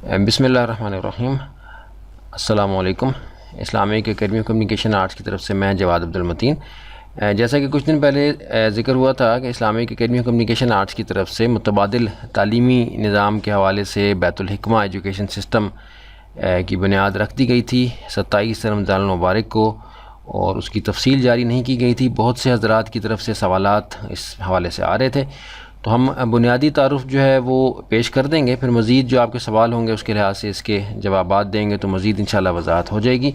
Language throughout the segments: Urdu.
بسم اللہ الرحمن الرحیم۔ السلام علیکم۔ Islamic academy of communication arts کی طرف سے میں جواد عبدالمتین۔ جیسا کہ کچھ دن پہلے ذکر ہوا تھا کہ Islamic academy of communication arts کی طرف سے متبادل تعلیمی نظام کے حوالے سے بیت الحکمہ ایجوکیشن سسٹم کی بنیاد رکھ دی گئی تھی 27 رمضان المبارک کو، اور اس کی تفصیل جاری نہیں کی گئی تھی۔ بہت سے حضرات کی طرف سے سوالات اس حوالے سے آ رہے تھے، تو ہم بنیادی تعارف جو ہے وہ پیش کر دیں گے، پھر مزید جو آپ کے سوال ہوں گے اس کے لحاظ سے اس کے جوابات دیں گے تو مزید انشاءاللہ وضاحت ہو جائے گی۔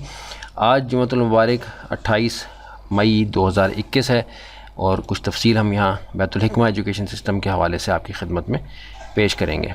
آج جمعۃ المبارک 28 مئی 2021 ہے، اور کچھ تفصیل ہم یہاں بیت الحکمہ ایجوکیشن سسٹم کے حوالے سے آپ کی خدمت میں پیش کریں گے۔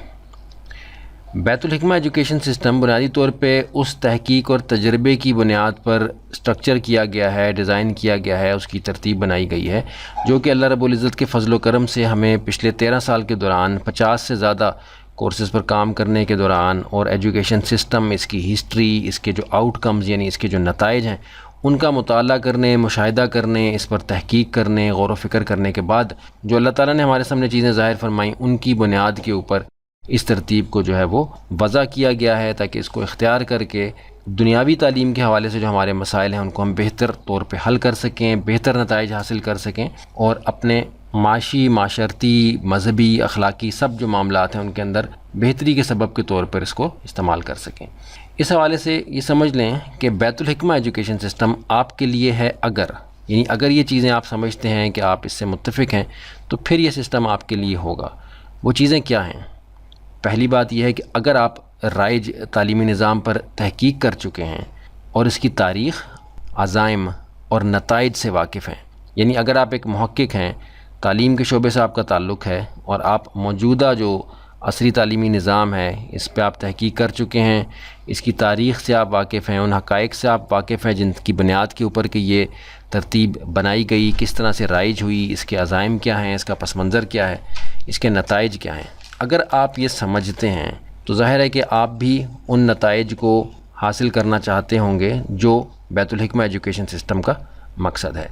بیت الحکمہ ایجوکیشن سسٹم بنیادی طور پہ اس تحقیق اور تجربے کی بنیاد پر سٹرکچر کیا گیا ہے، ڈیزائن کیا گیا ہے، اس کی ترتیب بنائی گئی ہے، جو کہ اللہ رب العزت کے فضل و کرم سے ہمیں پچھلے 13 سال کے دوران 50 سے زیادہ کورسز پر کام کرنے کے دوران، اور ایجوکیشن سسٹم، اس کی ہسٹری، اس کے جو آؤٹ کمز یعنی اس کے جو نتائج ہیں ان کا مطالعہ کرنے، مشاہدہ کرنے، اس پر تحقیق کرنے، غور و فکر کرنے کے بعد جو اللہ تعالیٰ نے ہمارے سامنے چیزیں ظاہر فرمائیں، ان کی بنیاد کے اوپر اس ترتیب کو جو ہے وہ وضع کیا گیا ہے، تاکہ اس کو اختیار کر کے دنیاوی تعلیم کے حوالے سے جو ہمارے مسائل ہیں ان کو ہم بہتر طور پہ حل کر سکیں، بہتر نتائج حاصل کر سکیں، اور اپنے معاشی، معاشرتی، مذہبی، اخلاقی سب جو معاملات ہیں ان کے اندر بہتری کے سبب کے طور پر اس کو استعمال کر سکیں۔ اس حوالے سے یہ سمجھ لیں کہ بیت الحکمہ ایجوکیشن سسٹم آپ کے لیے ہے اگر یہ چیزیں آپ سمجھتے ہیں کہ آپ اس سے متفق ہیں تو پھر یہ سسٹم آپ کے لیے ہوگا۔ وہ چیزیں کیا ہیں؟ پہلی بات یہ ہے کہ اگر آپ رائج تعلیمی نظام پر تحقیق کر چکے ہیں اور اس کی تاریخ، عزائم اور نتائج سے واقف ہیں، یعنی اگر آپ ایک محقق ہیں، تعلیم کے شعبے سے آپ کا تعلق ہے، اور آپ موجودہ جو عصری تعلیمی نظام ہے اس پہ آپ تحقیق کر چکے ہیں، اس کی تاریخ سے آپ واقف ہیں، ان حقائق سے آپ واقف ہیں جن کی بنیاد کے اوپر کہ یہ ترتیب بنائی گئی، کس طرح سے رائج ہوئی، اس کے عزائم کیا ہیں، اس کا پس منظر کیا ہے، اس کے نتائج کیا ہیں، اگر آپ یہ سمجھتے ہیں تو ظاہر ہے کہ آپ بھی ان نتائج کو حاصل کرنا چاہتے ہوں گے جو بیت الحکمہ ایجوکیشن سسٹم کا مقصد ہے۔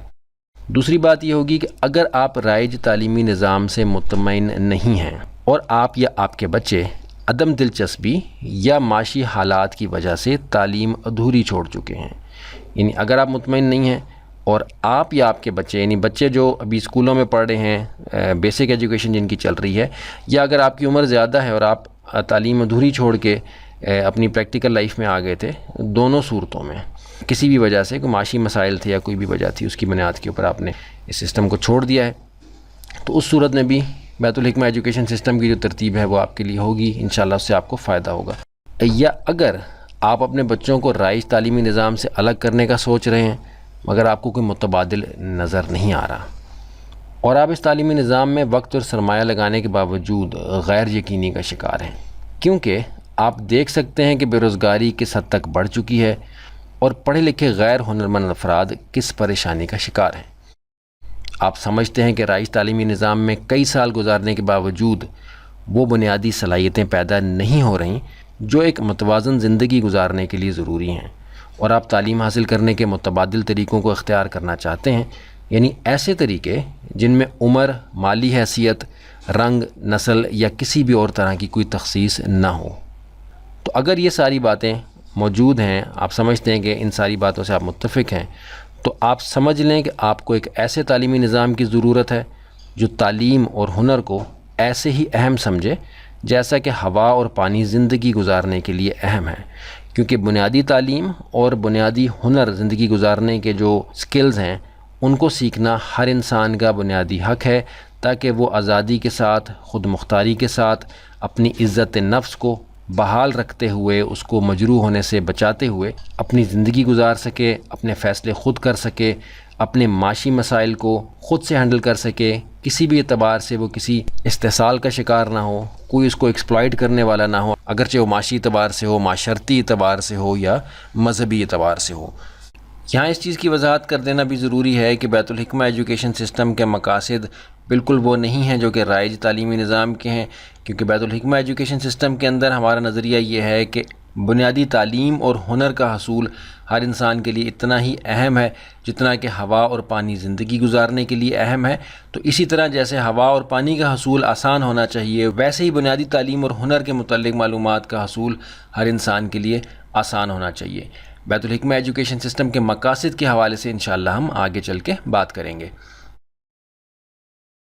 دوسری بات یہ ہوگی کہ اگر آپ رائج تعلیمی نظام سے مطمئن نہیں ہیں اور آپ یا آپ کے بچے عدم دلچسپی یا معاشی حالات کی وجہ سے تعلیم ادھوری چھوڑ چکے ہیں، یعنی اگر آپ مطمئن نہیں ہیں اور آپ یا آپ کے بچے، یعنی بچے جو ابھی اسکولوں میں پڑھ رہے ہیں، بیسک ایجوکیشن جن کی چل رہی ہے، یا اگر آپ کی عمر زیادہ ہے اور آپ تعلیم ادھوری چھوڑ کے اپنی پریکٹیکل لائف میں آ گئے تھے، دونوں صورتوں میں کسی بھی وجہ سے کوئی معاشی مسائل تھے یا کوئی بھی وجہ تھی، اس کی بنیاد کے اوپر آپ نے اس سسٹم کو چھوڑ دیا ہے، تو اس صورت میں بھی بیت الحکمہ ایجوکیشن سسٹم کی جو ترتیب ہے وہ آپ کے لیے ہوگی، انشاءاللہ اس سے آپ کو فائدہ ہوگا۔ یا اگر آپ اپنے بچوں کو رائج تعلیمی نظام سے الگ کرنے کا سوچ رہے ہیں مگر آپ کو کوئی متبادل نظر نہیں آ رہا، اور آپ اس تعلیمی نظام میں وقت اور سرمایہ لگانے کے باوجود غیر یقینی کا شکار ہیں، کیونکہ آپ دیکھ سکتے ہیں کہ بے روزگاری کس حد تک بڑھ چکی ہے اور پڑھے لکھے غیر ہنرمند افراد کس پریشانی کا شکار ہیں۔ آپ سمجھتے ہیں کہ رائج تعلیمی نظام میں کئی سال گزارنے کے باوجود وہ بنیادی صلاحیتیں پیدا نہیں ہو رہیں جو ایک متوازن زندگی گزارنے کے لیے ضروری ہیں، اور آپ تعلیم حاصل کرنے کے متبادل طریقوں کو اختیار کرنا چاہتے ہیں، یعنی ایسے طریقے جن میں عمر، مالی حیثیت، رنگ، نسل یا کسی بھی اور طرح کی کوئی تخصیص نہ ہو۔ تو اگر یہ ساری باتیں موجود ہیں، آپ سمجھتے ہیں کہ ان ساری باتوں سے آپ متفق ہیں، تو آپ سمجھ لیں کہ آپ کو ایک ایسے تعلیمی نظام کی ضرورت ہے جو تعلیم اور ہنر کو ایسے ہی اہم سمجھے جیسا کہ ہوا اور پانی زندگی گزارنے کے لیے اہم ہے، کیونکہ بنیادی تعلیم اور بنیادی ہنر زندگی گزارنے کے جو سکلز ہیں ان کو سیکھنا ہر انسان کا بنیادی حق ہے، تاکہ وہ آزادی کے ساتھ، خود مختاری کے ساتھ اپنی عزت نفس کو بحال رکھتے ہوئے، اس کو مجروح ہونے سے بچاتے ہوئے اپنی زندگی گزار سکے، اپنے فیصلے خود کر سکے، اپنے معاشی مسائل کو خود سے ہینڈل کر سکے، کسی بھی اعتبار سے وہ کسی استحصال کا شکار نہ ہو، کوئی اس کو ایکسپلائٹ کرنے والا نہ ہو، اگرچہ وہ معاشی اعتبار سے ہو، معاشرتی اعتبار سے ہو یا مذہبی اعتبار سے ہو۔ یہاں اس چیز کی وضاحت کر دینا بھی ضروری ہے کہ بیت الحکمہ ایجوکیشن سسٹم کے مقاصد بالکل وہ نہیں ہیں جو کہ رائج تعلیمی نظام کے ہیں، کیونکہ بیت الحکمہ ایجوکیشن سسٹم کے اندر ہمارا نظریہ یہ ہے کہ بنیادی تعلیم اور ہنر کا حصول ہر انسان کے لیے اتنا ہی اہم ہے جتنا کہ ہوا اور پانی زندگی گزارنے کے لیے اہم ہے، تو اسی طرح جیسے ہوا اور پانی کا حصول آسان ہونا چاہیے، ویسے ہی بنیادی تعلیم اور ہنر کے متعلق معلومات کا حصول ہر انسان کے لیے آسان ہونا چاہیے۔ بیت الحکمہ ایجوکیشن سسٹم کے مقاصد کے حوالے سے انشاءاللہ ہم آگے چل کے بات کریں گے۔